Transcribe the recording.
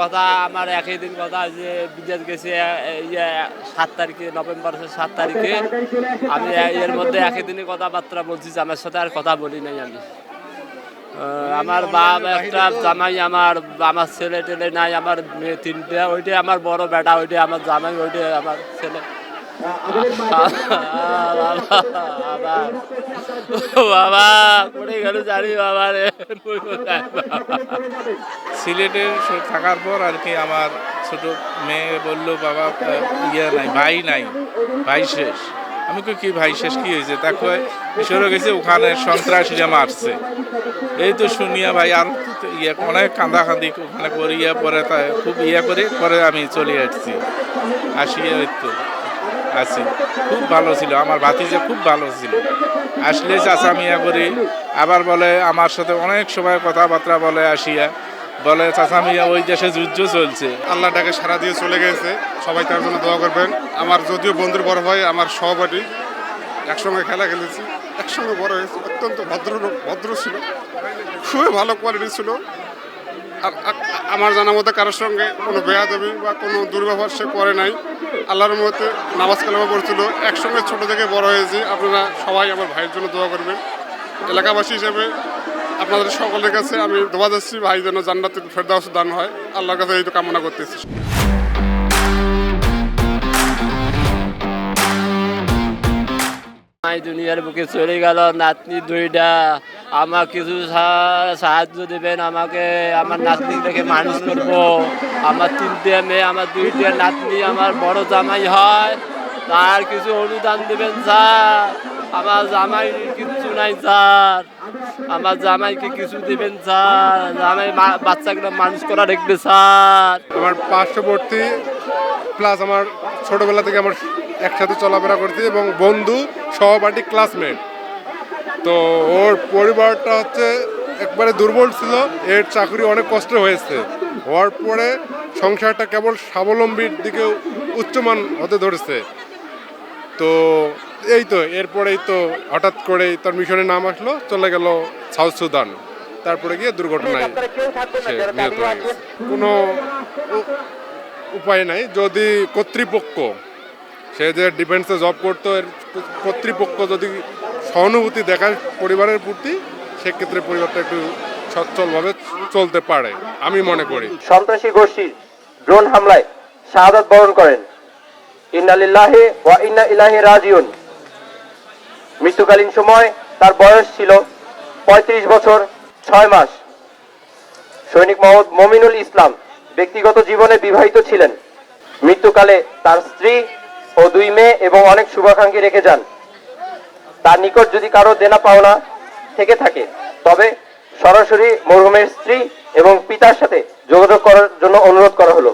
কথা আমার একই দিন কথা যে বিদেশ গেছি 7 তারিখে নভেম্বরের 7 তারিখে আমি এর মধ্যে একই দিনে কথাবার্তা বলছি আমার সাথে আর কথা বলি নাই আমি আমার বাপ একটা জামাই আমার আমার ছেলে টেলে নাই আমার মেয়ে 3টে ওইটাই আমার বড় বেটা ওইটাই আমার জামাই ওইটাই আমার ছেলে বাবা পড়ে গেল জানি বাবা রে সিলেটের থাকার পর আর কি আমার ছোট মেয়ে বললো বাবা নাই ভাই শেষ। আমি কি ভাই শেষ কি হয়েছে তাকে মিশরে গেছে ওখানে সন্ত্রাসীরা মারছে এই তো শুনিয়া ভাই আর অনেক কাঁদাকাঁদি ওখানে করিয়া পরে খুব করে পরে আমি চলে আসিয়া ওই তো আছি খুব ভালো ছিল আমার ভাতিজা খুব ভালো ছিল আসলে চাচা মিয়া করি আবার বলে আমার সাথে অনেক সময় কথাবার্তা বলে আসিয়া বলে চাচা মিয়া ওই দেশে যুদ্ধ চলছে আল্লাহ ডাকে সারা দিয়ে চলে গেছে সবাই তার জন্য দোয়া করবেন আমার যদিও বন্ধুর বড় ভাই আমার সহপাঠী একসঙ্গে খেলা খেলেছি একসঙ্গে বড় হয়েছে অত্যন্ত ভদ্র ছিল খুবই ভালো কোয়ালিটি ছিল আর আমার জানা মতো কারোর সঙ্গে কোনো বেয়াদবি বা কোনো দুর্ব্যবহার সে করে নাই আল্লাহর মতে নামাজ কালামা পড়ছিল একসঙ্গে ছোট থেকে বড় হয়েছি আপনারা সবাই আমার ভাইয়ের জন্য দোয়া করবেন এলাকাবাসী হিসেবে আপনাদের সকলের কাছে আমি দোয়া যাচ্ছি ভাই যেন জান্নাতুল ফেরদাউস দান হয় আল্লাহর কাছে এই তো কামনা করতেছি দুনিয়ার বুকে চলে গেল নাতনি 2টা আমার কিছু সাহায্য দেবেন আমাকে আমার নাতনি দেখে মানুষ করব আমার 3টে মেয়ে আমার 2টে নাতনি আমার বড় জামাই হয় তার কিছু অনুদান দেবেন স্যার আমার জামাই কিছু নাই স্যার আমার জামাইকে কিছু দেবেন স্যার জামাই বাচ্চাগুলো মানুষ করা দেখবে স্যার আমার পার্শ্ববর্তী প্লাস আমার ছোটবেলা থেকে আমার একসাথে চলাফেরা করছি এবং বন্ধু সহপাঠী ক্লাসমেট তো ওর পরিবারটা হচ্ছে একবারে দুর্বল ছিল এর চাকরি অনেক কষ্ট হয়েছে হওয়ার পরে সংসারটা কেবল স্বাবলম্বীর দিকে উচ্চমান হতে ধরেছে তো এই তো এরপরেই তো হঠাৎ করেই তার মিশনের নাম আসলো চলে গেল সাউথ সুদান তারপরে গিয়ে দুর্ঘটনায় সে নিহত হয়ে গেছে কোনো উপায় নাই যদি কর্তৃপক্ষ সে যে ডিফেন্সে জব করতো এর কর্তৃপক্ষ যদি সহানুভূতি দেখায় পরিবারের প্রতি সেক্ষেত্রে পরিবারটা একটু সচ্ছলভাবে চলতে পারে আমি মনে করি সন্ত্রাসী গোষ্ঠীর ড্রোন হামলায় শাহাদাত বরণ করেন ইন্না লিল্লাহি ওয়া ইন্না ইলাইহি রাজিউন মৃত্যুকালীন সময় তার বয়স ছিল 35 বছর 6 মাস সৈনিক মোহাম্মদ মমিনুল ইসলাম ব্যক্তিগত জীবনে বিবাহিত ছিলেন মৃত্যুকালে তার স্ত্রী ও 2 মেয়ে এবং অনেক শুভাকাঙ্ক্ষী রেখে যান তার নিকট যদি কারো দেনা পাওনা থেকে থাকে তবে সরাসরি মরহুমের স্ত্রী এবং পিতার সাথে যোগাযোগ করার জন্য অনুরোধ করা হলো।